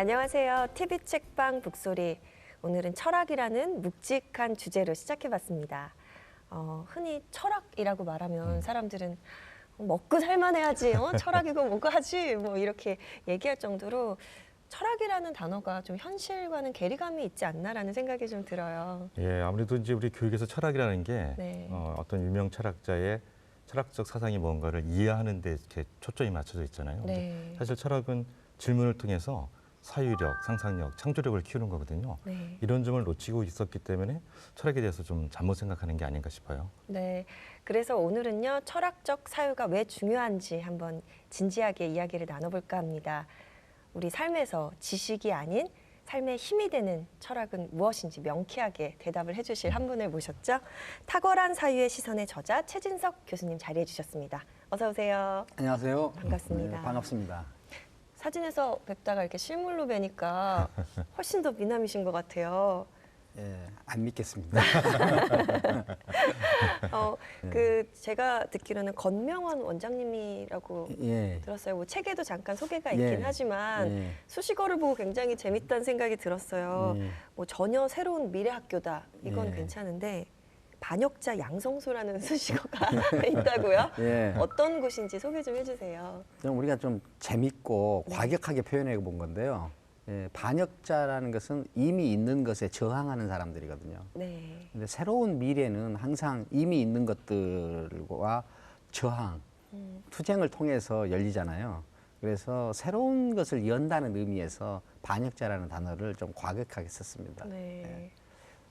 안녕하세요. TV 책방 북소리. 오늘은 철학이라는 묵직한 주제로 시작해봤습니다. 흔히 철학이라고 말하면 사람들은 먹고 살만해야지, 철학이고 뭐고 하지, 뭐 이렇게 얘기할 정도로 철학이라는 단어가 좀 현실과는 괴리감이 있지 않나라는 생각이 좀 들어요. 예, 아무래도 이제 우리 교육에서 철학이라는 게 네. 어떤 유명 철학자의 철학적 사상이 뭔가를 이해하는 데 이렇게 초점이 맞춰져 있잖아요. 근데 네. 사실 철학은 질문을 통해서 사유력, 상상력, 창조력을 키우는 거거든요. 네. 이런 점을 놓치고 있었기 때문에 철학에 대해서 좀 잘못 생각하는 게 아닌가 싶어요. 네. 그래서 오늘은요, 철학적 사유가 왜 중요한지 한번 진지하게 이야기를 나눠볼까 합니다. 우리 삶에서 지식이 아닌 삶의 힘이 되는 철학은 무엇인지 명쾌하게 대답을 해주실 한 분을 모셨죠. 탁월한 사유의 시선의 저자 최진석 교수님 자리해 주셨습니다. 어서 오세요. 안녕하세요. 반갑습니다. 네, 반갑습니다. 사진에서 뵙다가 이렇게 실물로 뵈니까 훨씬 더 미남이신 것 같아요. 예, 안 믿겠습니다. 제가 듣기로는 건명원 원장님이라고 예. 들었어요. 뭐 책에도 잠깐 소개가 예. 있긴 하지만 예. 수식어를 보고 굉장히 재밌다는 생각이 들었어요. 예. 뭐 전혀 새로운 미래 학교다. 이건 예. 괜찮은데 반역자 양성소라는 수식어가 있다고요? 예. 어떤 곳인지 소개 좀 해주세요. 우리가 좀 재밌고 네. 과격하게 표현해 본 건데요. 예, 반역자라는 것은 이미 있는 것에 저항하는 사람들이거든요. 네. 근데 새로운 미래는 항상 이미 있는 것들과 저항, 투쟁을 통해서 열리잖아요. 그래서 새로운 것을 연다는 의미에서 반역자라는 단어를 좀 과격하게 썼습니다. 네.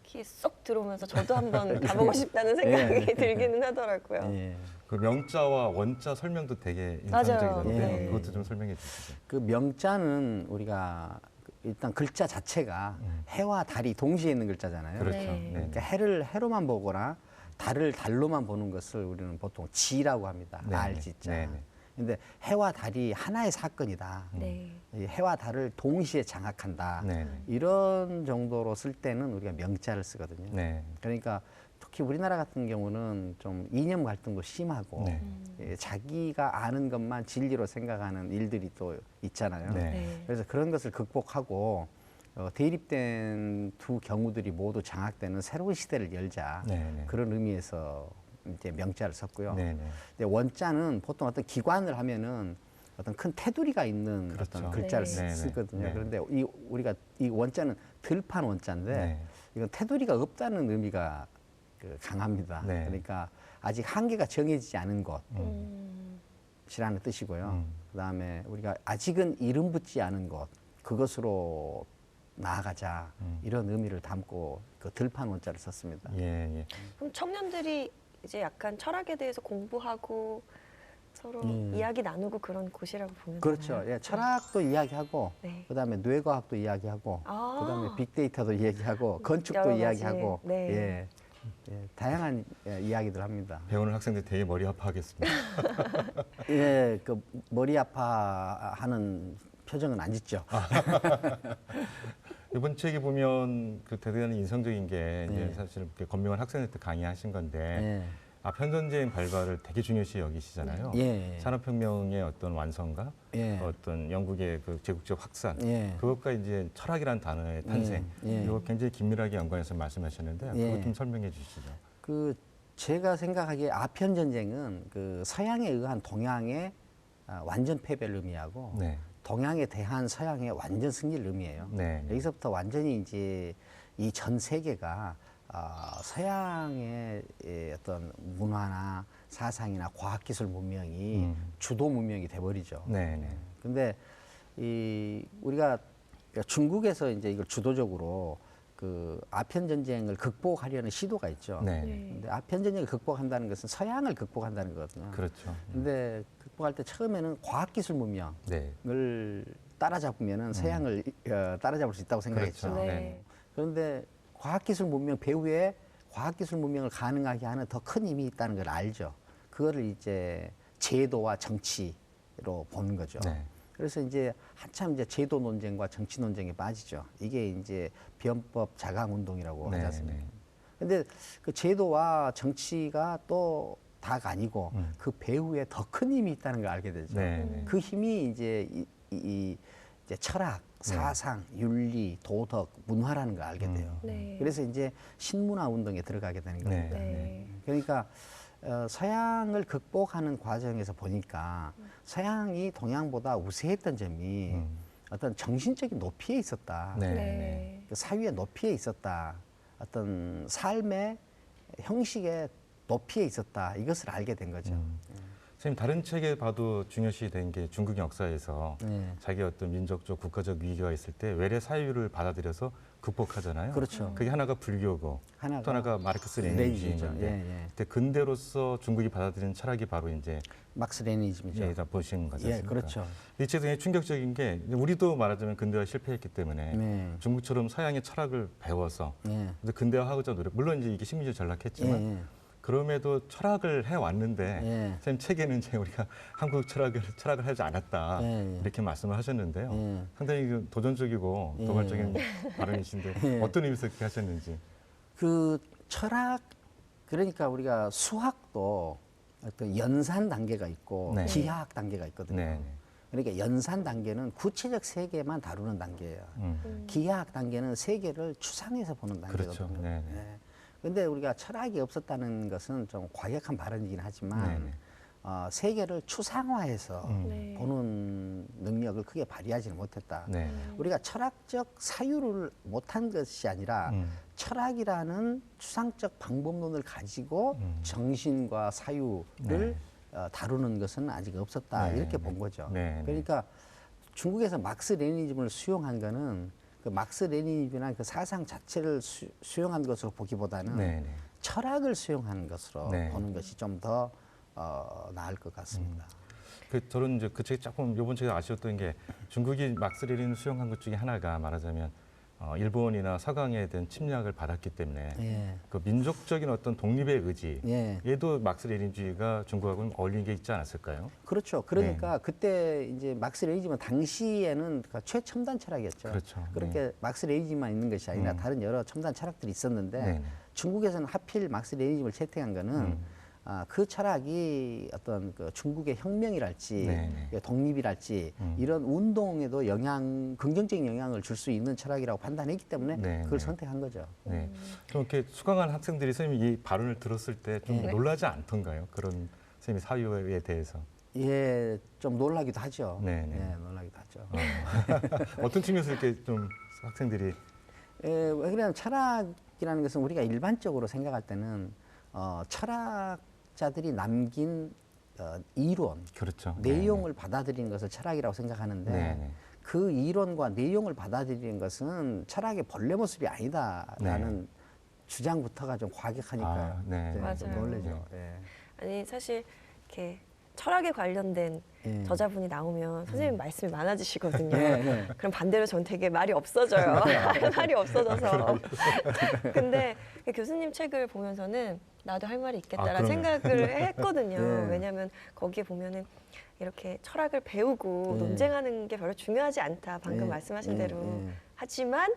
귀에 쏙 들어오면서 저도 한번 가보고 싶다는 생각이 예. 들기는 하더라고요. 예. 그 명자와 원자 설명도 되게 맞아요. 인상적이던데요. 네. 그것도 좀 설명해 주시죠. 그 명자는 우리가 일단 글자 자체가 해와 달이 동시에 있는 글자잖아요. 그렇죠. 네. 네. 그러니까 해를 해로만 보거나 달을 달로만 보는 것을 우리는 보통 지라고 합니다. 네, 알지자. 네, 네. 근데 해와 달이 하나의 사건이다. 네. 이 해와 달을 동시에 장악한다. 네, 네. 이런 정도로 쓸 때는 우리가 명자를 쓰거든요. 네. 그러니까 특히 우리나라 같은 경우는 좀 이념 갈등도 심하고 네. 예, 자기가 아는 것만 진리로 생각하는 일들이 또 있잖아요. 네. 네. 그래서 그런 것을 극복하고 대립된 두 경우들이 모두 장악되는 새로운 시대를 열자. 네, 네. 그런 의미에서 이제 명자를 썼고요. 네, 네. 근데 원자는 보통 어떤 기관을 하면은 어떤 큰 테두리가 있는 그렇죠. 어떤 글자를 네. 쓰거든요. 네. 그런데 우리가 이 원자는 들판 원자인데 네. 이건 테두리가 없다는 의미가 강합니다. 네. 그러니까 아직 한계가 정해지지 않은 음. 곳이라는 뜻이고요. 그다음에 우리가 아직은 이름 붙지 않은 곳, 그것으로 나아가자 이런 의미를 담고 그 들판 원자를 썼습니다. 예, 예. 그럼 청년들이 이제 약간 철학에 대해서 공부하고 서로 이야기 나누고 그런 곳이라고 보면 그렇죠. 되나요? 예, 철학도 이야기하고 네. 그다음에 뇌과학도 이야기하고 아. 그다음에 빅데이터도 이야기하고 건축도 여러 가지. 이야기하고 네. 예, 다양한 이야기들 합니다. 배우는 학생들 되게 머리 아파하겠습니다. 예, 그 머리 아파하는 표정은 안 짓죠. 이번 책에 보면 그 대단히 인상적인 게 이제 네. 사실 이렇게 건명한 학생한테 강의하신 건데 예. 아편전쟁 발발을 되게 중요시 여기시잖아요. 예. 산업혁명의 어떤 완성과 예. 어떤 영국의 그 제국적 확산 예. 그것과 이제 철학이라는 단어의 탄생 예. 이거 굉장히 긴밀하게 연관해서 말씀하셨는데 예. 그것 좀 설명해 주시죠. 그 제가 생각하기에 아편 전쟁은 그 서양에 의한 동양의 완전 패배를 의미하고 네. 동양에 대한 서양의 완전 승리를 의미해요. 네. 여기서부터 완전히 이제 이 전 세계가 서양의 어떤 문화나 사상이나 과학기술 문명이 주도 문명이 돼버리죠. 네, 네. 근데 우리가 중국에서 이제 이걸 주도적으로 그 아편 전쟁을 극복하려는 시도가 있죠. 네. 네. 근데 아편 전쟁을 극복한다는 것은 서양을 극복한다는 거거든요. 그렇죠. 근데 극복할 때 처음에는 과학기술 문명을 네. 따라잡으면은 서양을 따라잡을 수 있다고 생각했죠. 그렇죠. 네. 그런데 과학기술 문명 배후에 과학기술 문명을 가능하게 하는 더 큰 힘이 있다는 걸 알죠. 그거를 이제 제도와 정치로 보는 거죠. 네. 그래서 이제 한참 이제 제도 논쟁과 정치 논쟁에 빠지죠. 이게 이제 변법 자강 운동이라고 네, 하지 않습니까? 네. 근데 그 제도와 정치가 또 다가 아니고 그 배후에 더 큰 힘이 있다는 걸 알게 되죠. 네, 네. 그 힘이 이제 이제 철학 사상, 윤리, 도덕, 문화라는 걸 알게 돼요. 네. 그래서 이제 신문화 운동에 들어가게 되는 네. 겁니다. 네. 그러니까 서양을 극복하는 과정에서 보니까 서양이 동양보다 우세했던 점이 어떤 정신적인 높이에 있었다. 네. 네. 그 사유의 높이에 있었다. 어떤 삶의 형식의 높이에 있었다. 이것을 알게 된 거죠. 선생님 다른 책에 봐도 중요시 된 게 중국 역사에서 네. 자기 어떤 민족적 국가적 위기가 있을 때 외래 사유를 받아들여서 극복하잖아요. 그렇죠. 그게 하나가 불교고 또 하나가 마르크스 레닌주의인 레닌이죠. 건데 예, 예. 그때 근대로서 중국이 받아들인 철학이 바로 이제 막스 레니즘이죠. 여기다 보신 거죠. 예, 그렇죠. 이 책이 굉장히 충격적인 게 우리도 말하자면 근대화 실패했기 때문에 네. 중국처럼 서양의 철학을 배워서 예. 근데 근대화하고자 노력 물론 이제 이게 식민지 전락했지만 예, 예. 그럼에도 철학을 해왔는데 예. 선생님 책에는 이제 우리가 한국 철학을 하지 않았다 예, 예. 이렇게 말씀을 하셨는데요. 예. 상당히 그 도전적이고 예. 도발적인 발언이신데 예. 어떤 의미에서 그렇게 하셨는지. 그 철학 그러니까 우리가 수학도 어떤 연산 단계가 있고 네. 기하학 단계가 있거든요. 네. 그러니까 연산 단계는 구체적 세계만 다루는 단계예요. 기하학 단계는 세계를 추상해서 보는 그렇죠. 단계거든요. 네, 네. 네. 근데 우리가 철학이 없었다는 것은 좀 과격한 발언이긴 하지만 네, 네. 세계를 추상화해서 네. 보는 능력을 크게 발휘하지는 못했다. 네. 우리가 철학적 사유를 못한 것이 아니라 철학이라는 추상적 방법론을 가지고 정신과 사유를 네. 다루는 것은 아직 없었다. 네, 이렇게 네. 본 거죠. 네, 네. 그러니까 중국에서 막스 레니즘을 수용한 거는 그 막스 레니즘이나 그 사상 자체를 수용한 것으로 보기보다는 네, 네. 철학을 수용하는 것으로 네. 보는 것이 좀 더 나을 것 같습니다. 저는 이제 그 책이 조금 이번 책에 아쉬웠던 게 중국이 막스 레닌을 수용한 것 중에 하나가 말하자면 일본이나 서강에 대한 침략을 받았기 때문에 예. 그 민족적인 어떤 독립의 의지 예. 얘도 막스 레닌주의가 중국하고는 어울리는 게 있지 않았을까요? 그렇죠. 그러니까 그때 이제 막스 레니즘은 당시에는 그 최첨단 철학이었죠. 그렇죠. 그렇게 막스 레니즘만 있는 것이 아니라 다른 여러 첨단 철학들이 있었는데 네, 네. 중국에서는 하필 막스 레니즘을 채택한 거는 그 철학이 어떤 그 중국의 혁명이랄지 네, 네. 독립이랄지 이런 운동에도 긍정적인 영향을 줄 수 있는 철학이라고 판단했기 때문에 네, 그걸 네. 선택한 거죠. 네. 좀 이렇게 수강한 학생들이 선생님이 이 발언을 들었을 때 좀 네. 놀라지 않던가요? 그런 선생님의 사유에 대해서. 예, 좀 놀라기도 하죠. 네, 네. 예, 놀라기도 하죠. 어떤 측면에서 이렇게 좀 학생들이 왜 그러냐면 철학이라는 것은 우리가 일반적으로 생각할 때는 철학자들이 남긴 이론, 그렇죠. 내용을 받아들이는 것을 철학이라고 생각하는데 네, 네. 그 이론과 내용을 받아들이는 것은 철학의 본래 모습이 아니다라는 주장부터가 좀 과격하니까요. 아, 네. 좀 맞아요. 놀라죠. 예. 아니 사실 이렇게 철학에 관련된 예. 저자분이 나오면 선생님 말씀이 많아지시거든요. 네, 네. 그럼 반대로 전 되게 말이 없어져요. 말이 없어져서. 근데 교수님 책을 보면서는 나도 할 말이 있겠다라는 그러면. 생각을 했거든요. 네. 왜냐하면 거기에 보면은 이렇게 철학을 배우고 네. 논쟁하는 게 별로 중요하지 않다. 방금 네. 말씀하신 네. 대로. 네. 하지만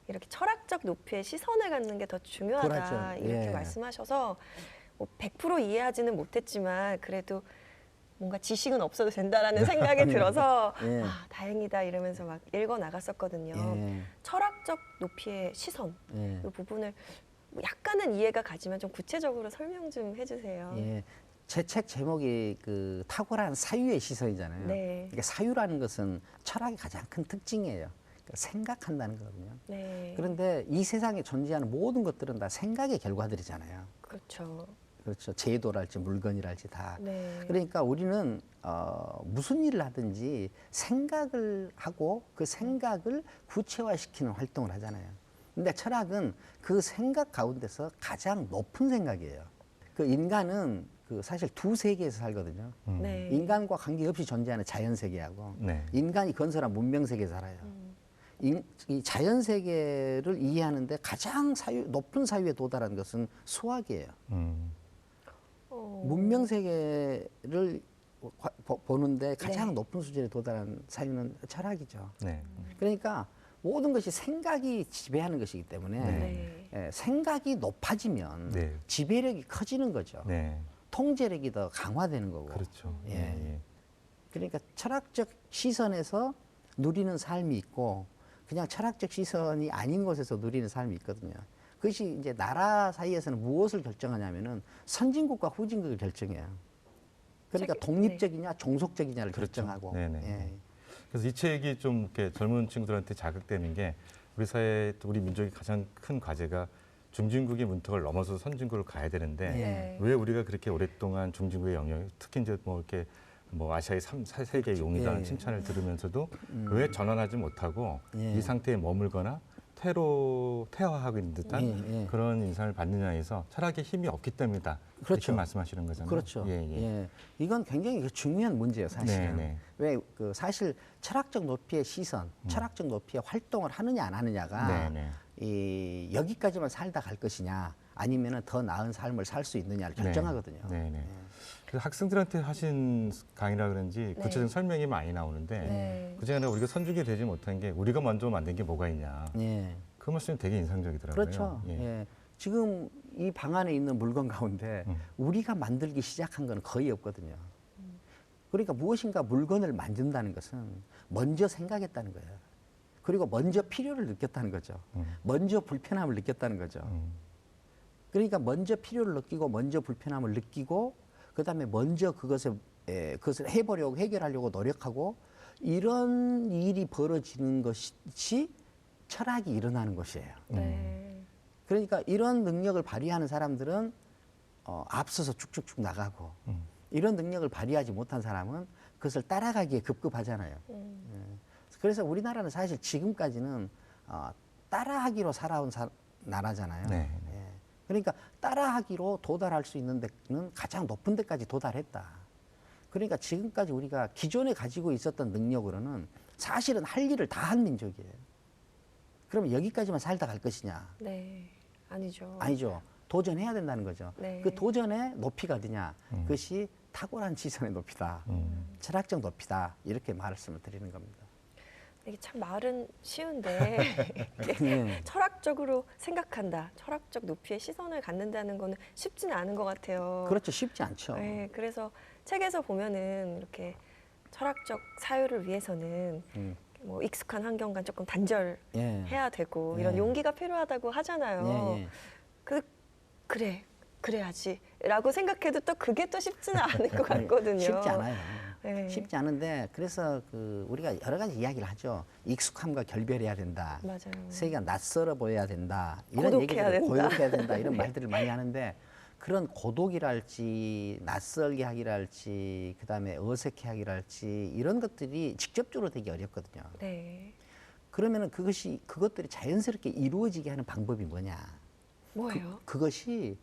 이렇게 철학적 높이의 시선을 갖는 게 더 중요하다. 그렇죠. 이렇게 예. 말씀하셔서 뭐 100% 이해하지는 못했지만 그래도 뭔가 지식은 없어도 된다라는 생각이 들어서 예. 아, 다행이다 이러면서 막 읽어 나갔었거든요. 예. 철학적 높이의 시선 예. 이 부분을 뭐 약간은 이해가 가지만 좀 구체적으로 설명 좀 해주세요. 예. 제 책 제목이 그 탁월한 사유의 시선이잖아요. 네. 그러니까 사유라는 것은 철학의 가장 큰 특징이에요. 그러니까 생각한다는 거거든요. 네. 그런데 이 세상에 존재하는 모든 것들은 다 생각의 결과들이잖아요. 그렇죠. 그렇죠. 제도랄지 물건이랄지 다. 네. 그러니까 우리는 무슨 일을 하든지 생각을 하고 그 생각을 구체화시키는 활동을 하잖아요. 근데 철학은 그 생각 가운데서 가장 높은 생각이에요. 그 인간은 그 사실 두 세계에서 살거든요. 네. 인간과 관계없이 존재하는 자연 세계하고 네. 인간이 건설한 문명 세계에서 살아요. 이 자연 세계를 이해하는데 가장 높은 사유에 도달한 것은 수학이에요. 문명 세계를 보는데 가장 네. 높은 수준에 도달한 사유는 철학이죠. 네. 그러니까 모든 것이 생각이 지배하는 것이기 때문에 네. 생각이 높아지면 네. 지배력이 커지는 거죠. 네. 통제력이 더 강화되는 거고. 그렇죠. 예. 예. 예. 그러니까 철학적 시선에서 누리는 삶이 있고 그냥 철학적 시선이 아닌 곳에서 누리는 삶이 있거든요. 그것이 이제 나라 사이에서는 무엇을 결정하냐면은 선진국과 후진국을 결정해요. 그러니까 독립적이냐 종속적이냐를 그렇죠. 결정하고. 네네. 예. 그래서 이 책이 좀 이렇게 젊은 친구들한테 자극되는 게 우리 사회, 우리 민족의 가장 큰 과제가 중진국의 문턱을 넘어서 선진국을 가야 되는데 네. 왜 우리가 그렇게 오랫동안 중진국의 영역, 특히 이제 뭐 이렇게 뭐 아시아의 세계 용이라는 예. 칭찬을 들으면서도 왜 전환하지 못하고 예. 이 상태에 머물거나 퇴화하고 있는 듯한 예, 예. 그런 인상을 받느냐에서 철학의 힘이 없기 때문이다. 그렇죠. 이렇게 말씀하시는 거잖아요. 그렇죠. 예, 예. 예. 이건 굉장히 그 중요한 문제예요, 사실은. 네, 네. 왜 그 사실 철학적 높이의 시선, 철학적 높이의 활동을 하느냐 안 하느냐가 네, 네. 이 여기까지만 살다 갈 것이냐 아니면은 더 나은 삶을 살 수 있느냐를 결정하거든요. 네, 네. 그래서 학생들한테 하신 강의라 그런지 구체적인 설명이 많이 나오는데 네. 그중에 하나 우리가 선주게 되지 못한 게 우리가 먼저 만든 게 뭐가 있냐. 예. 그 말씀이 되게 인상적이더라고요. 그렇죠. 예. 예. 지금 이 방 안에 있는 물건 가운데 우리가 만들기 시작한 건 거의 없거든요. 그러니까 무엇인가 물건을 만든다는 것은 먼저 생각했다는 거예요. 그리고 먼저 필요를 느꼈다는 거죠. 먼저 불편함을 느꼈다는 거죠. 그러니까 먼저 필요를 느끼고 먼저 불편함을 느끼고 그다음에 먼저 그것을 해보려고 해결하려고 노력하고 이런 일이 벌어지는 것이 철학이 일어나는 것이에요. 네. 그러니까 이런 능력을 발휘하는 사람들은 앞서서 쭉쭉쭉 나가고 이런 능력을 발휘하지 못한 사람은 그것을 따라가기에 급급하잖아요. 그래서 우리나라는 사실 지금까지는 따라하기로 살아온 나라잖아요. 네. 예. 그러니까 따라하기로 도달할 수 있는 데는 가장 높은 데까지 도달했다. 그러니까 지금까지 우리가 기존에 가지고 있었던 능력으로는 사실은 할 일을 다 한 민족이에요. 그러면 여기까지만 살다 갈 것이냐? 네. 아니죠. 아니죠. 도전해야 된다는 거죠. 네. 그 도전의 높이가 어디냐? 그것이 탁월한 지선의 높이다. 철학적 높이다. 이렇게 말씀을 드리는 겁니다. 이게 참 말은 쉬운데 예. 철학적으로 생각한다. 철학적 높이의 시선을 갖는다는 거는 쉽지는 않은 것 같아요. 그렇죠. 쉽지 않죠. 네, 그래서 책에서 보면은 이렇게 철학적 사유를 위해서는 뭐 익숙한 환경과 조금 단절해야 예. 되고 예. 이런 용기가 필요하다고 하잖아요. 예, 예. 그래야지라고 생각해도 또 그게 또 쉽지는 않을 것 같거든요. 쉽지 않아요. 네. 쉽지 않은데 그래서 우리가 여러 가지 이야기를 하죠. 익숙함과 결별해야 된다. 맞아요. 세계가 낯설어 보여야 된다. 이런 고독해야 얘기들, 된다. 고독해야 된다. 이런 말들을 많이 하는데 그런 고독이랄지 낯설게 하기랄지 그다음에 어색해 하기랄지 이런 것들이 직접적으로 되기 어렵거든요. 네. 그러면은 그것들이 자연스럽게 이루어지게 하는 방법이 뭐냐? 뭐예요? 그것이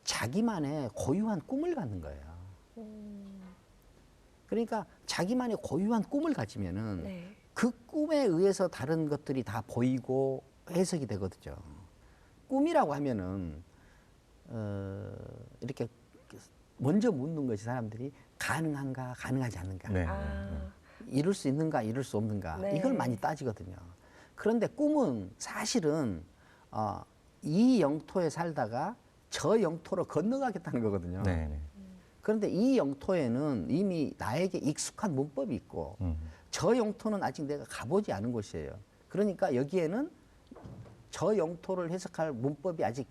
자기만의 고유한 꿈을 갖는 거예요. 그러니까 자기만의 고유한 꿈을 가지면은 네. 그 꿈에 의해서 다른 것들이 다 보이고 해석이 되거든요. 꿈이라고 하면은 이렇게 먼저 묻는 것이 사람들이 가능한가, 가능하지 않는가, 네. 아, 이룰 수 있는가, 이룰 수 없는가 네. 이걸 많이 따지거든요. 그런데 꿈은 사실은 이 영토에 살다가 저 영토로 건너가겠다는 거거든요. 네. 네. 그런데 이 영토에는 이미 나에게 익숙한 문법이 있고 저 영토는 아직 내가 가보지 않은 곳이에요. 그러니까 여기에는 저 영토를 해석할 문법이 아직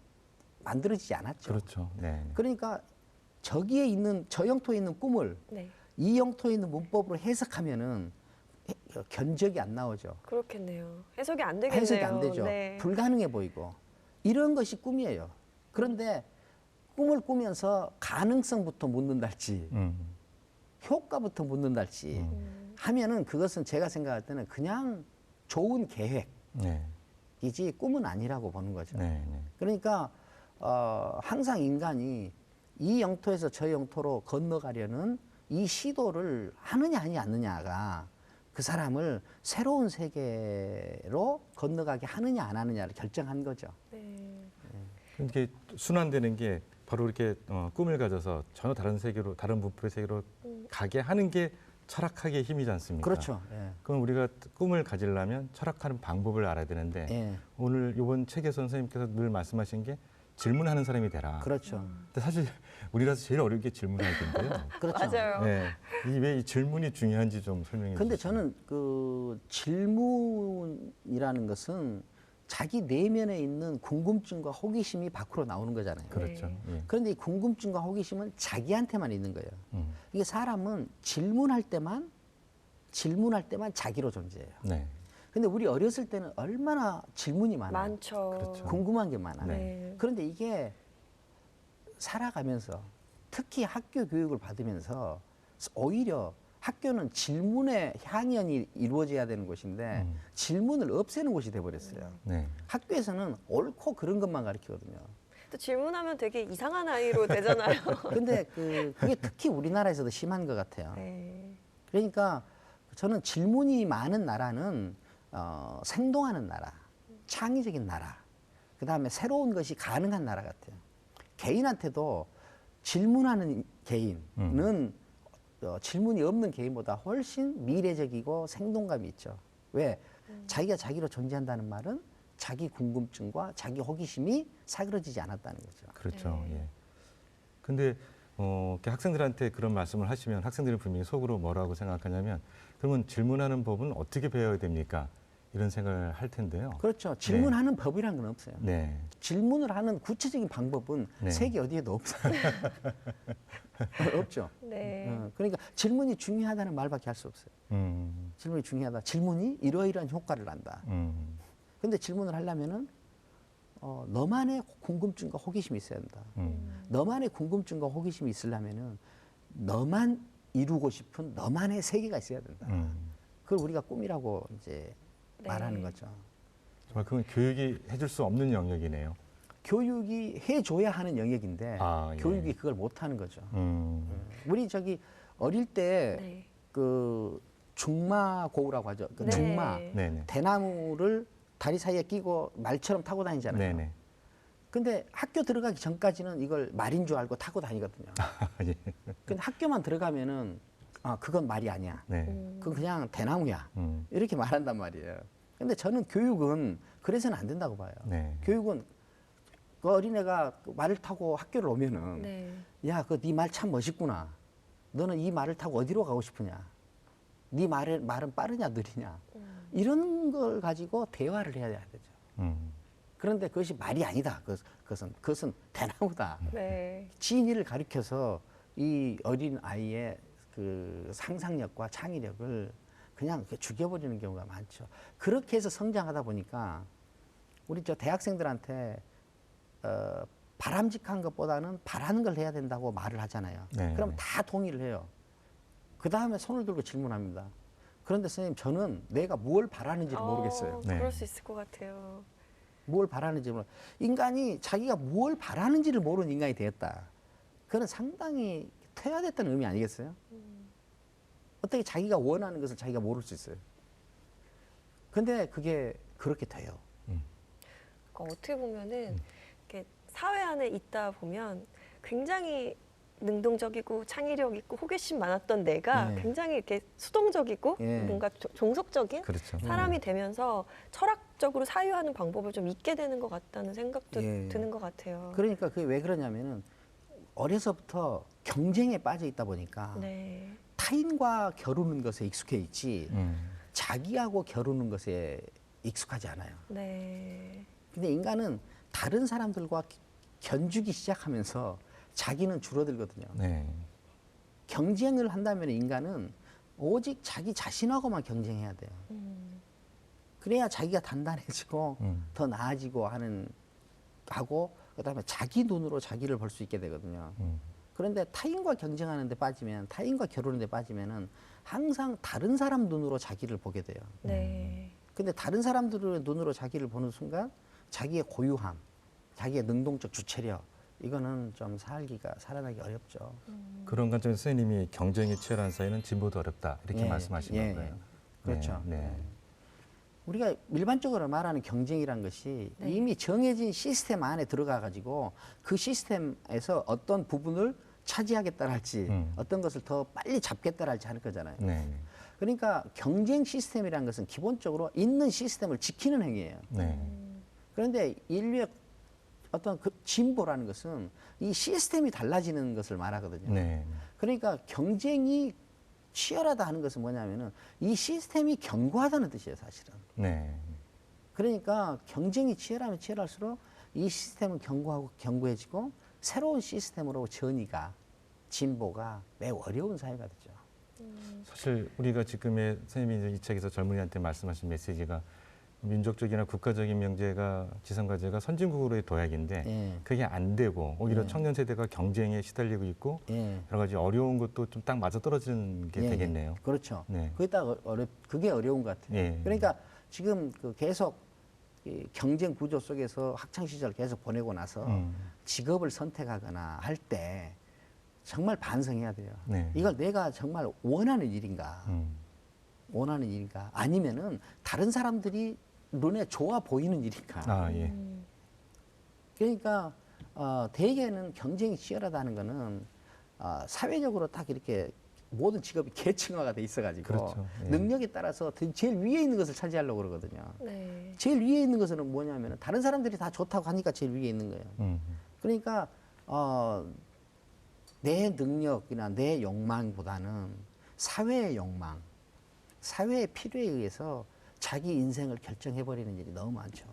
만들어지지 않았죠. 그렇죠. 네. 그러니까 저기에 있는 저 영토에 있는 꿈을 네. 이 영토에 있는 문법으로 해석하면은 견적이 안 나오죠. 그렇겠네요. 해석이 안 되겠네요. 해석이 안 되죠. 네. 불가능해 보이고 이런 것이 꿈이에요. 그런데 꿈을 꾸면서 가능성부터 묻는달지 효과부터 묻는달지 하면은 그것은 제가 생각할 때는 그냥 좋은 계획이지 네. 꿈은 아니라고 보는 거죠. 네. 네. 그러니까 항상 인간이 이 영토에서 저 영토로 건너가려는 이 시도를 하느냐 하지 않느냐가 그 사람을 새로운 세계로 건너가게 하느냐 안 하느냐를 결정한 거죠. 네. 이게 순환되는 게 바로 이렇게 꿈을 가져서 전혀 다른 세계로, 다른 분포의 세계로 가게 하는 게 철학학의 힘이지 않습니까? 그렇죠. 예. 그럼 우리가 꿈을 가지려면 철학하는 방법을 알아야 되는데 예. 오늘 이번 책에서 선생님께서 늘 말씀하신 게 질문하는 사람이 되라. 그렇죠. 근데 사실 우리라서 제일 어렵게 질문할 텐데요. 그렇죠. 맞아요. 네. 왜 이 질문이 중요한지 좀 설명해 주세요. 근데 저는 그 질문이라는 것은 자기 내면에 있는 궁금증과 호기심이 밖으로 나오는 거잖아요. 그렇죠. 네. 예. 그런데 이 궁금증과 호기심은 자기한테만 있는 거예요. 이게 사람은 질문할 때만 자기로 존재해요. 네. 근데 우리 어렸을 때는 얼마나 질문이 많아요. 많죠. 그렇죠. 궁금한 게 많아요. 네. 그런데 이게 살아가면서 특히 학교 교육을 받으면서 오히려 학교는 질문의 향연이 이루어져야 되는 곳인데 질문을 없애는 곳이 돼버렸어요. 네. 학교에서는 옳고 그런 것만 가르치거든요. 또 질문하면 되게 이상한 아이로 되잖아요. 근데 그게 특히 우리나라에서도 심한 것 같아요. 네. 그러니까 저는 질문이 많은 나라는 생동하는 나라, 창의적인 나라, 그 다음에 새로운 것이 가능한 나라 같아요. 개인한테도 질문하는 개인은 질문이 없는 개인보다 훨씬 미래적이고 생동감이 있죠. 왜? 자기가 자기로 존재한다는 말은 자기 궁금증과 자기 호기심이 사그러지지 않았다는 거죠. 그렇죠. 네. 예. 근데 이렇게 학생들한테 그런 말씀을 하시면 학생들은 분명히 속으로 뭐라고 생각하냐면 그러면 질문하는 법은 어떻게 배워야 됩니까? 이런 생각을 할 텐데요. 그렇죠. 질문하는 법이라는 건 없어요. 네. 질문을 하는 구체적인 방법은 네. 세계 어디에도 없어요. 없죠. 네. 그러니까 질문이 중요하다는 말밖에 할 수 없어요. 음. 질문이 중요하다. 질문이 이러이러한 효과를 난다. 음. 근데 질문을 하려면은 너만의 궁금증과 호기심이 있어야 한다. 너만의 궁금증과 호기심이 있으려면은 너만 이루고 싶은 너만의 세계가 있어야 된다. 그걸 우리가 꿈이라고 이제 네. 말하는 거죠. 정말 그건 교육이 해줄 수 없는 영역이네요. 교육이 해줘야 하는 영역인데 아, 예. 교육이 그걸 못하는 거죠. 우리 저기 어릴 때 네. 그 중마고우라고 하죠. 그 네. 중마 네네. 대나무를 다리 사이에 끼고 말처럼 타고 다니잖아요. 네네. 근데 학교 들어가기 전까지는 이걸 말인 줄 알고 타고 다니거든요. 예. 근데 학교만 들어가면은 그건 말이 아니야. 네. 그건 그냥 대나무야. 음. 이렇게 말한단 말이에요. 근데 저는 교육은 그래서는 안 된다고 봐요. 네. 교육은 그 어린애가 그 말을 타고 학교를 오면은 네. 야, 그 네 말 참 멋있구나. 너는 이 말을 타고 어디로 가고 싶으냐? 네 말은 빠르냐 느리냐? 이런 걸 가지고 대화를 해야 되죠. 그런데 그것이 말이 아니다. 그것은 대나무다. 네. 지인이를 가리켜서 이 어린 아이의 그 상상력과 창의력을 그냥 이렇게 죽여버리는 경우가 많죠. 그렇게 해서 성장하다 보니까 우리 저 대학생들한테 바람직한 것보다는 바라는 걸 해야 된다고 말을 하잖아요. 네. 그럼 다 동의를 해요. 그 다음에 손을 들고 질문합니다. 그런데 선생님, 저는 내가 뭘 바라는지를 모르겠어요. 네. 그럴 수 있을 것 같아요. 뭘 바라는지 모르. 인간이 자기가 뭘 바라는지를 모르는 인간이 되었다. 그건 상당히 퇴화됐다는 의미 아니겠어요? 어떻게 자기가 원하는 것을 자기가 모를 수 있어요? 근데 그게 그렇게 돼요. 그러니까 어떻게 보면은 이렇게 사회 안에 있다 보면 굉장히 능동적이고 창의력 있고 호기심 많았던 내가 네. 굉장히 이렇게 수동적이고 예. 뭔가 종속적인 그렇죠. 사람이 되면서 철학적으로 사유하는 방법을 좀 잊게 되는 것 같다는 생각도 예. 드는 것 같아요. 그러니까 그게 왜 그러냐면은 어려서부터 경쟁에 빠져 있다 보니까 네. 타인과 겨루는 것에 익숙해 있지 음. 자기하고 겨루는 것에 익숙하지 않아요. 네. 근데 인간은 다른 사람들과 견주기 시작하면서 자기는 줄어들거든요. 네. 경쟁을 한다면 인간은 오직 자기 자신하고만 경쟁해야 돼요. 그래야 자기가 단단해지고 더 나아지고 하고 그다음에 자기 눈으로 자기를 볼 수 있게 되거든요. 그런데 타인과 경쟁하는 데 빠지면 타인과 겨루는 데 빠지면은 항상 다른 사람 눈으로 자기를 보게 돼요. 네. 근데 다른 사람들의 눈으로 자기를 보는 순간 자기의 고유함, 자기의 능동적 주체력 이거는 좀 살아나기 어렵죠. 그런 관점에서 선생님이 경쟁이 치열한 사회는 진보도 어렵다 이렇게 예, 말씀하시는 예. 거예요. 그렇죠. 네. 우리가 일반적으로 말하는 경쟁이란 것이 네. 이미 정해진 시스템 안에 들어가 가지고 그 시스템에서 어떤 부분을 차지하겠다 할지 어떤 것을 더 빨리 잡겠다 할지 하는 거잖아요. 네. 그러니까 경쟁 시스템이라는 것은 기본적으로 있는 시스템을 지키는 행위예요. 네. 그런데 인류의 어떤 그 진보라는 것은 이 시스템이 달라지는 것을 말하거든요. 네. 그러니까 경쟁이 치열하다 하는 것은 뭐냐면은 이 시스템이 견고하다는 뜻이에요, 사실은. 네. 그러니까 경쟁이 치열하면 치열할수록 이 시스템은 견고하고 견고해지고 새로운 시스템으로 전이가 진보가 매우 어려운 사회가 되죠. 사실 우리가 지금의 선생님이 이 책에서 젊은이한테 말씀하신 메시지가 민족적이나 국가적인 명제가 지성과제가 선진국으로의 도약인데 예. 그게 안 되고 오히려 예. 청년 세대가 경쟁에 시달리고 있고 예. 여러 가지 어려운 것도 좀 딱 맞아 떨어지는 게 예, 되겠네요. 그렇죠. 네. 그게 딱 그게 어려운 것 같아요. 예. 그러니까 지금 그 계속 이 경쟁 구조 속에서 학창 시절 계속 보내고 나서 직업을 선택하거나 할 때 정말 반성해야 돼요. 네. 이걸 내가 정말 원하는 일인가? 원하는 일인가? 아니면은 다른 사람들이 눈에 좋아 보이는 일인가? 아, 예. 그러니까 대개는 경쟁이 치열하다는 거는 사회적으로 딱 이렇게 모든 직업이 계층화가 돼 있어가지고 그렇죠. 예. 능력에 따라서 제일 위에 있는 것을 차지하려고 그러거든요. 네. 제일 위에 있는 것은 뭐냐면 다른 사람들이 다 좋다고 하니까 제일 위에 있는 거예요. 그러니까 내 능력이나 내 욕망보다는 사회의 욕망, 사회의 필요에 의해서 자기 인생을 결정해버리는 일이 너무 많죠.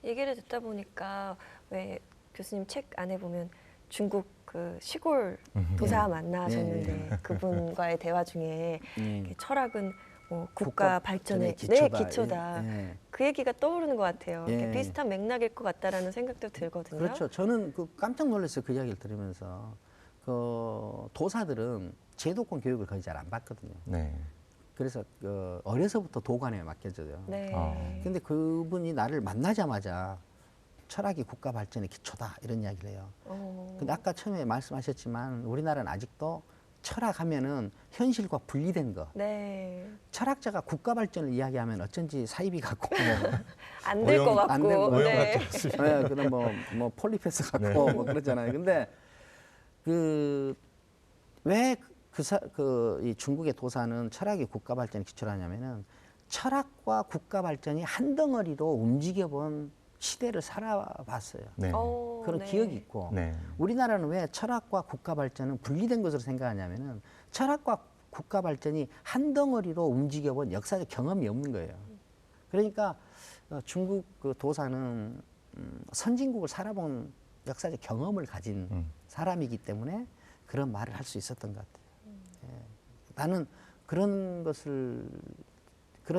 얘기를 듣다 보니까 왜 교수님 책 안에 보면 중국 그 시골 도사 만나셨는데 그분과의 대화 중에 이렇게 철학은 뭐 국가 발전의 기초다. 예. 그 얘기가 떠오르는 것 같아요. 예. 이렇게 비슷한 맥락일 것 같다라는 생각도 들거든요. 그렇죠. 저는 그 깜짝 놀랐어요. 그 이야기를 들으면서 그 도사들은 제도권 교육을 거의 잘 안 받거든요. 네. 그래서 어려서부터 도관에 맡겨져요. 네. 근데 그분이 나를 만나자마자 철학이 국가 발전의 기초다 이런 이야기를 해요. 근데 아까 처음에 말씀하셨지만 우리나라는 아직도 철학하면은 현실과 분리된 거. 네. 철학자가 국가 발전을 이야기하면 어쩐지 사이비 같고 안 될 것 안 될 것 같고. 같고. 네. 네, 그런 뭐 폴리페스 같고 네. 뭐 그러잖아요. 근데 이 중국의 도사는 철학이 국가 발전의 기초라냐면은 철학과 국가 발전이 한 덩어리로 움직여본 시대를 살아봤어요. 네. 그런 네. 기억이 있고 네. 우리나라는 왜 철학과 국가 발전은 분리된 것으로 생각하냐면은 철학과 국가 발전이 한 덩어리로 움직여본 역사적 경험이 없는 거예요. 그러니까 중국 그 도사는 선진국을 살아본 역사적 경험을 가진 사람이기 때문에 그런 말을 할 수 있었던 것 같아요. 예. 나는 그런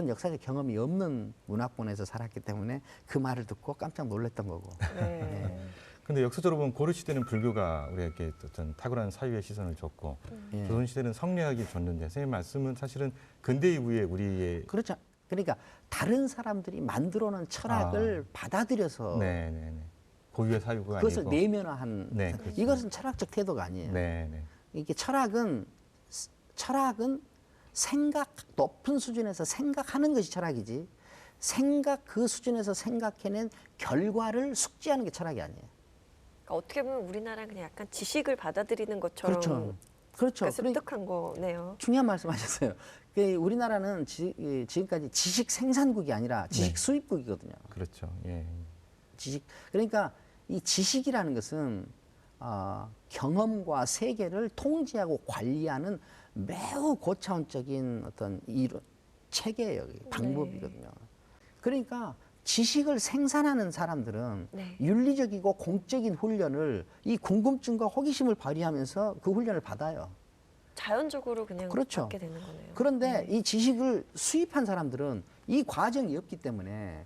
역사적 경험이 없는 문화권에서 살았기 때문에 그 말을 듣고 깜짝 놀랐던 거고. 네. 근데 역사적으로 보면 고려 시대는 불교가 우리에게 어떤 탁월한 사유의 시선을 줬고 예. 조선 시대는 성리학이 줬는데 선생님 말씀은 사실은 근대 이후에 우리의 그렇죠. 그러니까 다른 사람들이 만들어놓은 철학을 받아들여서 네, 네, 네. 고유의 사유가 그것을 아니고 내면화한 네, 그렇죠. 이것은 철학적 태도가 아니에요. 네, 네. 이게 철학은 높은 수준에서 생각하는 것이 철학이지 그 수준에서 생각해낸 결과를 숙지하는 게 철학이 아니에요. 그러니까 어떻게 보면 우리나라는 그냥 약간 지식을 받아들이는 것처럼 그렇죠. 그러니까 습득한 거네요. 중요한 말씀하셨어요. 우리나라는 지금까지 지식 생산국이 아니라 지식 네. 수입국이거든요. 그렇죠. 예. 그러니까 이 지식이라는 것은 경험과 세계를 통제하고 관리하는 매우 고차원적인 어떤 체계예요, 방법이거든요. 그러니까 지식을 생산하는 사람들은 네. 윤리적이고 공적인 훈련을 이 궁금증과 호기심을 발휘하면서 그 훈련을 받아요. 자연적으로 그냥 그렇죠. 받게 되는 거네요. 그런데 이 지식을 수입한 사람들은 이 과정이 없기 때문에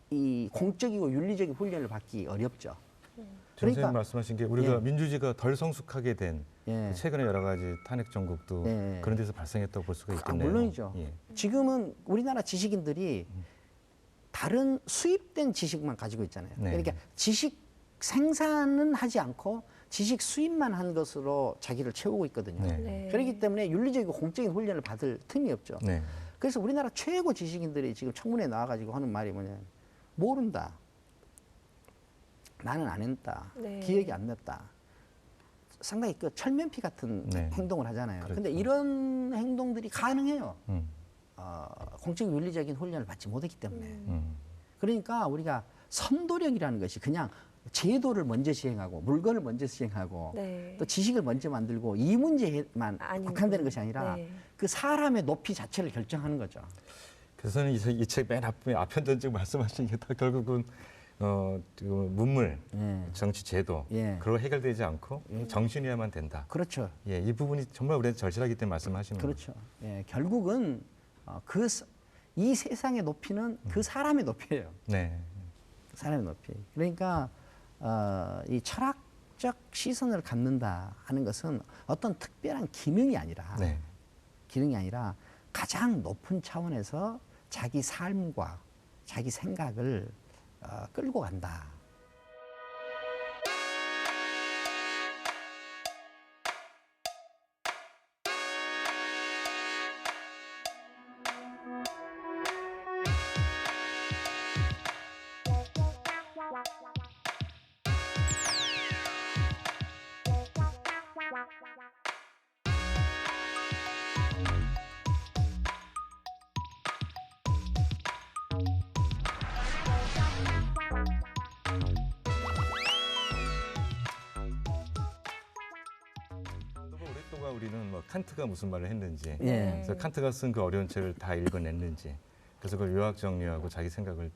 이 공적이고 윤리적인 훈련을 받기 어렵죠. 선생님 말씀하신 게 우리가 예. 민주주의가 덜 성숙하게 된 예. 최근에 여러 가지 탄핵 정국도 예. 그런 데서 발생했다고 볼 수가 있겠네요. 물론이죠. 예. 지금은 우리나라 지식인들이 다른 수입된 지식만 가지고 있잖아요. 네. 그러니까 지식 생산은 하지 않고 지식 수입만 한 것으로 자기를 채우고 있거든요. 네. 네. 그렇기 때문에 윤리적이고 공적인 훈련을 받을 틈이 없죠. 네. 그래서 우리나라 최고 지식인들이 지금 청문회에 나와가지고 하는 말이 뭐냐면 모른다. 나는 안 했다. 네. 기억이 안 났다. 상당히 그 철면피 같은 네. 행동을 하잖아요. 그렇죠. 근데 이런 행동들이 가능해요. 음. 공적 윤리적인 훈련을 받지 못했기 때문에. 음. 그러니까 우리가 선도력이라는 것이 그냥 제도를 먼저 시행하고 물건을 먼저 시행하고 네. 또 지식을 먼저 만들고 이 문제만 아니고. 국한되는 것이 아니라 네. 그 사람의 높이 자체를 결정하는 거죠. 그래서 이 책 맨 앞에 아편전적 말씀하신 게 다 결국은 그 문물, 예. 정치 제도 예. 그걸 해결되지 않고 정신이어야만 된다. 그렇죠. 예, 이 부분이 정말 우리한테 절실하기 때문에 말씀하시는 거예요. 그렇죠. 예, 결국은 이 세상의 높이는 그 사람의 높이예요. 네. 사람의 높이. 그러니까 이 철학적 시선을 갖는다 하는 것은 어떤 특별한 기능이 아니라 네. 가장 높은 차원에서 자기 삶과 자기 생각을 끌고 간다. 오랫동안 우리는 뭐 칸트가 무슨 말을 했는지, 예. 그래서 칸트가 쓴 그 어려운 책을 다 읽어냈는지, 그래서 그걸 요약 정리하고 자기 생각을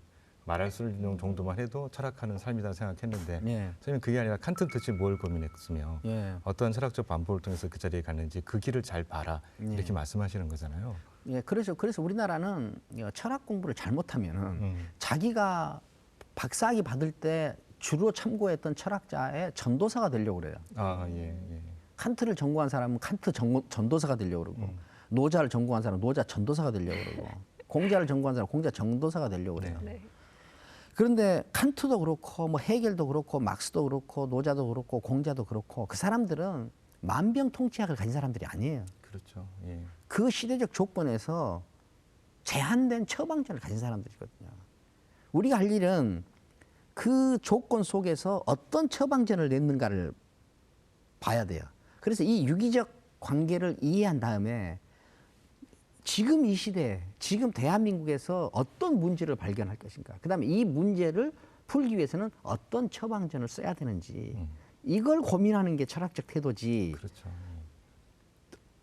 말할 수 있는 정도만 해도 철학하는 삶이다 생각했는데, 예. 저는 그게 아니라 칸트는 도대체 뭘 고민했으며 예. 어떠한 철학적 반복을 통해서 그 자리에 갔는지 그 길을 잘 봐라 이렇게 말씀하시는 거잖아요. 예, 그래서 우리나라는 철학 공부를 잘못하면은 자기가 박사학위 받을 때 주로 참고했던 철학자의 전도사가 되려고 그래요. 아, 예, 예. 칸트를 전공한 사람은 칸트 전도사가 되려고 그러고 노자를 전공한 사람은 노자 전도사가 되려고 그러고 공자를 전공한 사람은 공자 전도사가 되려고 그래요. 네. 그런데 칸트도 그렇고 뭐 헤겔도 그렇고 막스도 그렇고 노자도 그렇고 공자도 그렇고 그 사람들은 만병통치약을 가진 사람들이 아니에요. 그렇죠. 예. 그 시대적 조건에서 제한된 처방전을 가진 사람들이거든요. 우리가 할 일은 그 조건 속에서 어떤 처방전을 냈는가를 봐야 돼요. 그래서 이 유기적 관계를 이해한 다음에 지금 이 시대, 지금 대한민국에서 어떤 문제를 발견할 것인가. 그다음에 이 문제를 풀기 위해서는 어떤 처방전을 써야 되는지 이걸 고민하는 게 철학적 태도지. 그렇죠.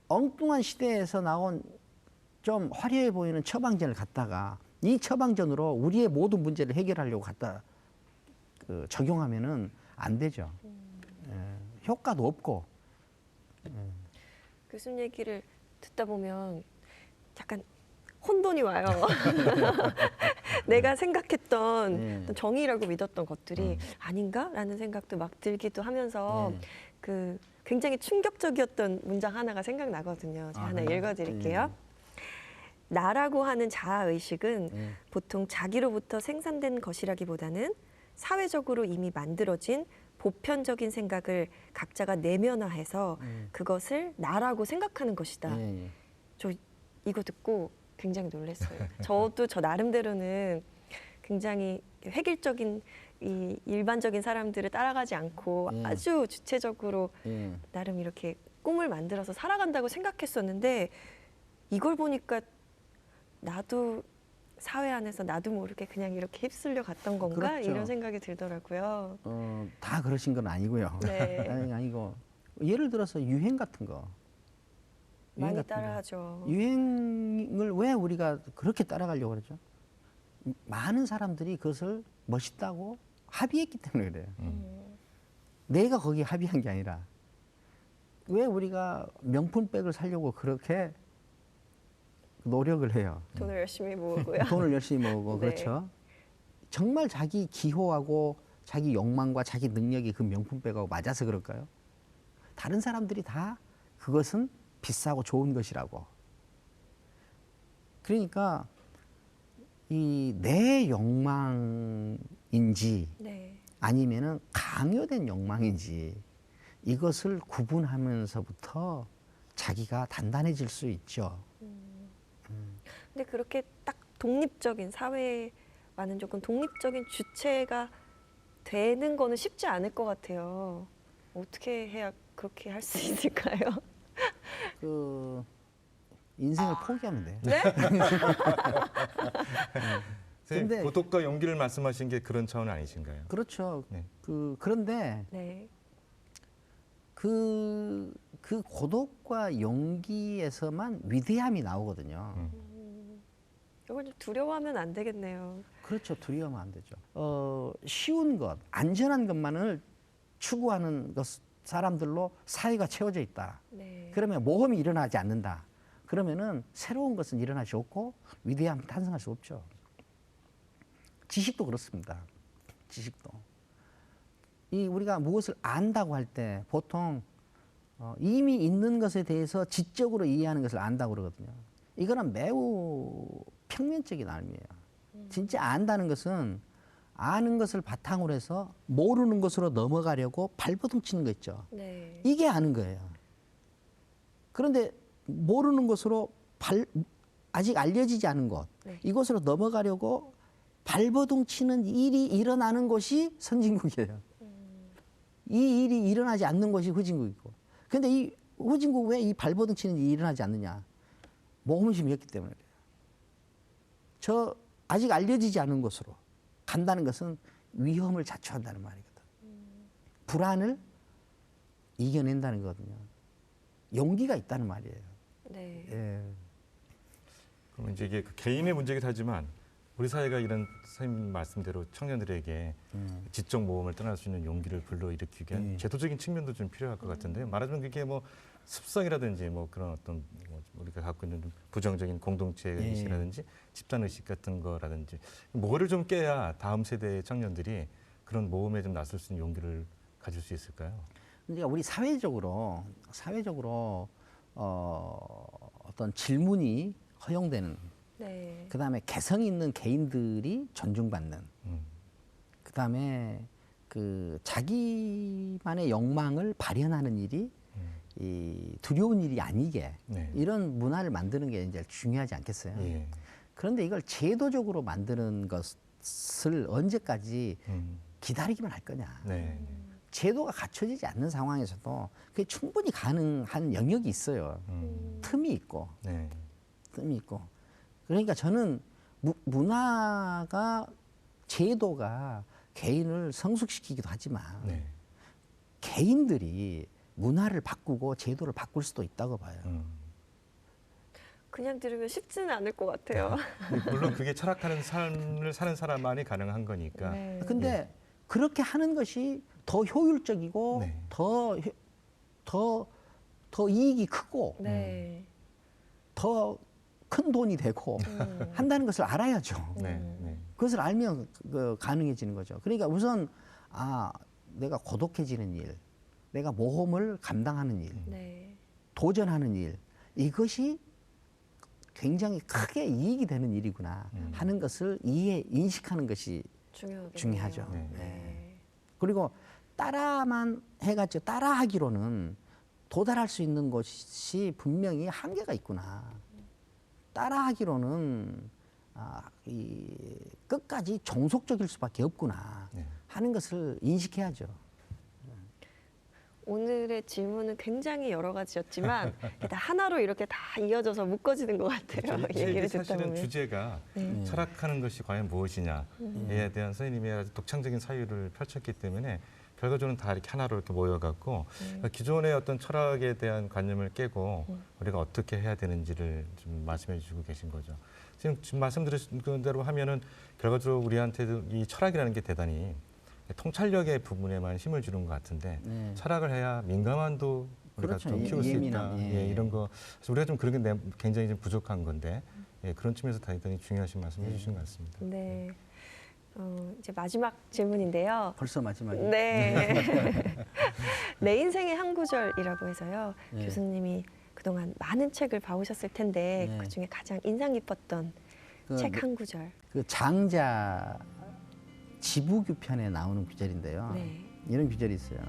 엉뚱한 시대에서 나온 좀 화려해 보이는 처방전을 갖다가 이 처방전으로 우리의 모든 문제를 해결하려고 갖다 적용하면은 안 되죠. 예, 효과도 없고. 교수님 얘기를 듣다 보면 약간 혼돈이 와요. 내가 생각했던 네. 어떤 정의라고 믿었던 것들이 아닌가라는 생각도 막 들기도 하면서 네. 그 굉장히 충격적이었던 문장 하나가 생각나거든요. 제가 하나 읽어드릴게요. 나라고 하는 자아의식은 보통 자기로부터 생산된 것이라기보다는 사회적으로 이미 만들어진 보편적인 생각을 각자가 내면화해서 그것을 나라고 생각하는 것이다. 예, 예. 저 이거 듣고 굉장히 놀랐어요. 저도 저 나름대로는 굉장히 획일적인 이 일반적인 사람들을 따라가지 않고 아주 주체적으로 예. 나름 이렇게 꿈을 만들어서 살아간다고 생각했었는데 이걸 보니까 나도 사회 안에서 나도 모르게 그냥 이렇게 휩쓸려 갔던 건가 그렇죠. 이런 생각이 들더라고요. 다 그러신 건 아니고요. 네. 아니고 예를 들어서 유행 같은 거. 많이 같은 거. 따라하죠. 유행을 왜 우리가 그렇게 따라가려고 그러죠? 많은 사람들이 그것을 멋있다고 합의했기 때문에 그래요. 내가 거기에 합의한 게 아니라 왜 우리가 명품백을 사려고 그렇게 노력을 해요. 돈을 열심히 모으고요. 돈을 열심히 모으고 네. 그렇죠. 정말 자기 기호하고 자기 욕망과 자기 능력이 그 명품백하고 맞아서 그럴까요? 다른 사람들이 다 그것은 비싸고 좋은 것이라고. 그러니까 이 내 욕망인지 네. 아니면은 강요된 욕망인지 이것을 구분하면서부터 자기가 단단해질 수 있죠. 근데 그렇게 딱 독립적인 사회와는 조금 독립적인 주체가 되는 거는 쉽지 않을 것 같아요. 어떻게 해야 그렇게 할 수 있을까요? 그 인생을 포기하면 돼요. 네? 선생님, 근데- 고독과 용기를 말씀하신 게 그런 차원 아니신가요? 그렇죠. 네. 그런데 네. 그 고독과 용기에서만 위대함이 나오거든요. 이걸 좀 두려워하면 안 되겠네요. 그렇죠. 두려워하면 안 되죠. 쉬운 것, 안전한 것만을 추구하는 사람들로 사회가 채워져 있다. 네. 그러면 모험이 일어나지 않는다. 그러면은 새로운 것은 일어날 수 없고 위대함이 탄생할 수 없죠. 지식도 그렇습니다. 지식도. 우리가 무엇을 안다고 할 때 보통 이미 있는 것에 대해서 지적으로 이해하는 것을 안다고 그러거든요. 이거는 매우 평면적인 알미예요. 진짜 안다는 것은 아는 것을 바탕으로 해서 모르는 것으로 넘어가려고 발버둥 치는 거 있죠. 네. 이게 아는 거예요. 그런데 모르는 것으로 아직 알려지지 않은 것, 네. 이것으로 넘어가려고 발버둥 치는 일이 일어나는 것이 선진국이에요. 이 일이 일어나지 않는 것이 후진국이고. 그런데 이 후진국 왜 이 발버둥 치는 일이 일어나지 않느냐? 모험심이 없기 때문에 그래요. 저 아직 알려지지 않은 곳으로 간다는 것은 위험을 자초한다는 말이거든. 불안을 이겨낸다는 거거든요. 용기가 있다는 말이에요. 네. 예. 그럼 이제 이게 그 개인의 문제이기도 하지만 우리 사회가 이런 선생님 말씀대로 청년들에게 지적 모험을 떠날 수 있는 용기를 불러일으키기 위한 제도적인 측면도 좀 필요할 것 같은데요. 말하자면 그게 뭐 습성이라든지 뭐 그런 어떤 뭐 우리가 갖고 있는 좀 부정적인 공동체 의식이라든지 집단 의식 같은 거라든지 뭐를 좀 깨야 다음 세대의 청년들이 그런 모험에 좀 나설 수 있는 용기를 가질 수 있을까요? 그러니까 우리 사회적으로 어떤 질문이 허용되는, 네. 그다음에 개성 있는 개인들이 존중받는, 음. 그다음에 그 자기만의 욕망을 발현하는 일이 이 두려운 일이 아니게 네. 이런 문화를 만드는 게 이제 중요하지 않겠어요? 예. 그런데 이걸 제도적으로 만드는 것을 언제까지 기다리기만 할 거냐? 네. 제도가 갖춰지지 않는 상황에서도 그게 충분히 가능한 영역이 있어요. 틈이 있고. 네. 뜸이 있고. 그러니까 저는 문화가, 제도가 개인을 성숙시키기도 하지만 네. 개인들이 문화를 바꾸고 제도를 바꿀 수도 있다고 봐요. 그냥 들으면 쉽지는 않을 것 같아요. 물론 그게 철학하는 삶을 사는 사람만이 가능한 거니까. 네. 근데 그렇게 하는 것이 더 효율적이고 네. 더 이익이 크고 네. 더 큰 돈이 되고 한다는 것을 알아야죠. 네. 네. 그것을 알면 가능해지는 거죠. 그러니까 우선 내가 고독해지는 일, 내가 모험을 감당하는 일, 네. 도전하는 일, 이것이 굉장히 크게 이익이 되는 일이구나 하는 것을 인식하는 것이 중요하죠. 네. 네. 그리고 따라만 해가지고 따라하기로는 도달할 수 있는 것이 분명히 한계가 있구나. 따라하기로는 끝까지 종속적일 수밖에 없구나 네. 하는 것을 인식해야죠. 오늘의 질문은 굉장히 여러 가지였지만 다 하나로 이렇게 다 이어져서 묶어지는 것 같아요. 이 얘기를 책이 듣다 사실은 보면. 철학하는 철학하는 것이 과연 무엇이냐에 대한 선생님의 아주 독창적인 사유를 펼쳤기 때문에 결과적으로는 다 이렇게 하나로 이렇게 모여갖고 기존의 어떤 철학에 대한 관념을 깨고 우리가 어떻게 해야 되는지를 좀 말씀해주고 계신 거죠. 지금 말씀드린 대로 하면은 결과적으로 우리한테도 이 철학이라는 게 대단히 통찰력의 부분에만 힘을 주는 것 같은데 철학을 해야 민감함도 우리가 그렇죠. 좀 키울 수 있다. 예민함, 예. 이런 거 그래서 우리가 좀 그런 게 굉장히 좀 부족한 건데 그런 측면에서 대단히 중요하신 말씀을 해주신 것 같습니다. 네. 이제 마지막 질문인데요. 벌써 마지막에. 네. 내 인생의 한 구절이라고 해서요. 네. 교수님이 그동안 많은 책을 봐오셨을 텐데 네. 그중에 가장 인상 깊었던 책 한 구절. 그 장자 지부규편에 나오는 구절인데요. 네. 이런 구절이 있어요.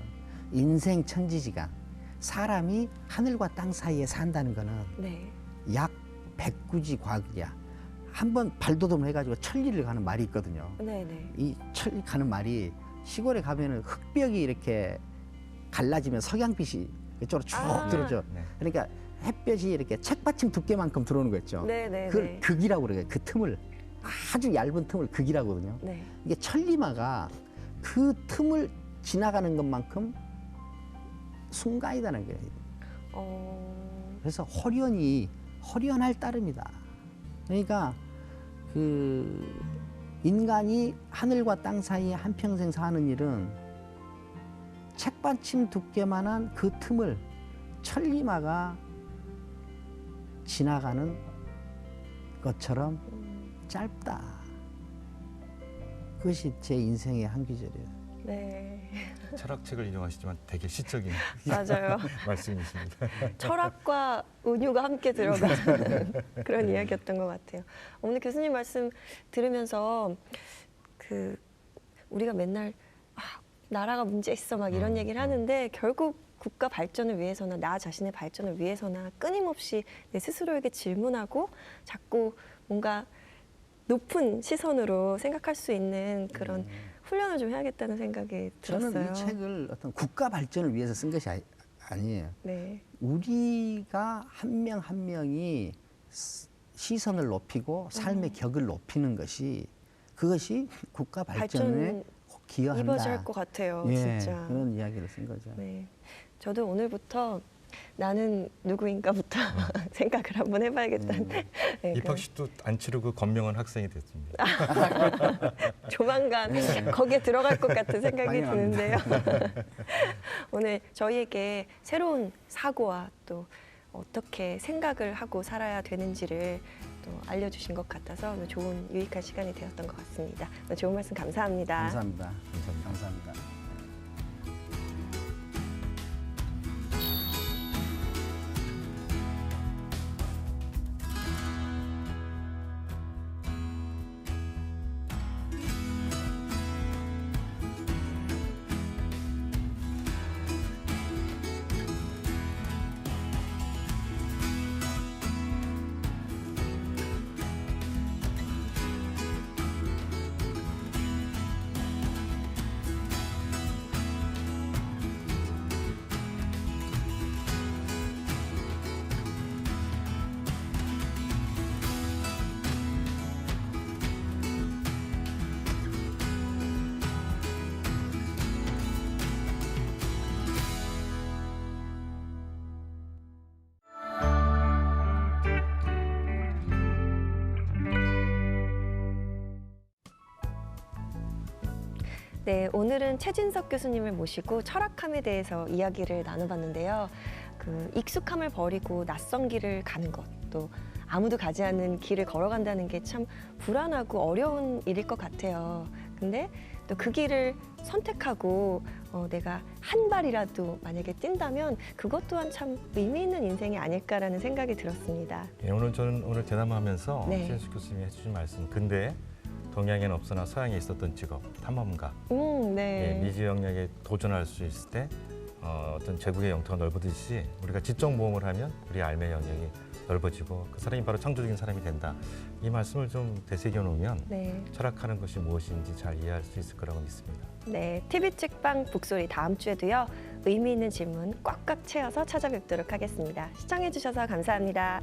인생 천지지간, 사람이 하늘과 땅 사이에 산다는 거는 네. 약 109지 과거야. 한번 발돋움을 해가지고 천리를 가는 말이 있거든요. 네네. 이 천리 가는 말이 시골에 가면은 흙벽이 이렇게 갈라지면 석양빛이 이쪽으로 쭉 들어오죠. 네. 그러니까 햇볕이 이렇게 책받침 두께만큼 들어오는 거 있죠. 네네네. 그걸 극이라고 그래요. 그 틈을. 아주 얇은 틈을 극이라고 하거든요. 네. 이게 천리마가 그 틈을 지나가는 것만큼 순간이다는 거예요. 그래서 호련할 따름이다. 그러니까 그 인간이 하늘과 땅 사이에 한평생 사는 일은 책받침 두께만한 그 틈을 천리마가 지나가는 것처럼 짧다. 그것이 제 인생의 한 구절이에요. 네. 철학책을 인용하시지만 되게 시적인 맞아요. 말씀이십니다. 철학과 은유가 함께 들어가는 그런 이야기였던 것 같아요. 오늘 교수님 말씀 들으면서 그 우리가 맨날 나라가 문제 있어 막 이런 얘기를 하는데 결국 국가 발전을 위해서나 나 자신의 발전을 위해서나 끊임없이 내 스스로에게 질문하고 자꾸 뭔가 높은 시선으로 생각할 수 있는 그런 훈련을 좀 해야겠다는 생각이 들었어요. 저는 이 책을 어떤 국가 발전을 위해서 쓴 것이 아니에요. 네. 우리가 한 명 한 명이 시선을 높이고 삶의 격을 높이는 것이 그것이 국가 발전에 기여한다. 입어질 것 같아요, 예, 진짜. 그런 이야기를 쓴 거죠. 네. 저도 오늘부터 나는 누구인가부터 생각을 한번 해봐야겠다는. 네, 입학식도 안 치르고 건명한 학생이 됐습니다. 조만간 거기에 들어갈 것 같은 생각이 환영합니다. 드는데요. 오늘 저희에게 새로운 사고와 또 어떻게 생각을 하고 살아야 되는지를 또 알려주신 것 같아서 오늘 좋은 유익한 시간이 되었던 것 같습니다. 오늘 좋은 말씀 감사합니다. 감사합니다. 감사합니다. 네, 오늘은 최진석 교수님을 모시고 철학함에 대해서 이야기를 나눠봤는데요. 그 익숙함을 버리고 낯선 길을 가는 것, 또 아무도 가지 않는 길을 걸어간다는 게 참 불안하고 어려운 일일 것 같아요. 근데 또 그 길을 선택하고 내가 한 발이라도 만약에 뛴다면 그것 또한 참 의미 있는 인생이 아닐까라는 생각이 들었습니다. 예, 저는 오늘 대담하면서 네. 최현숙 교수님이 해주신 말씀. 근데 동양에는 없으나 서양에 있었던 직업, 탐험가. 네. 예, 미지 영역에 도전할 수 있을 때 어떤 제국의 영토가 넓어지듯이 우리가 지적 모험을 하면 우리 삶의 영역이 넓어지고 그 사람이 바로 창조적인 사람이 된다. 이 말씀을 좀 되새겨 놓으면 네. 철학하는 것이 무엇인지 잘 이해할 수 있을 거라고 믿습니다. 네, TV 책방 북소리 다음 주에도요. 의미 있는 질문 꽉꽉 채워서 찾아뵙도록 하겠습니다. 시청해 주셔서 감사합니다.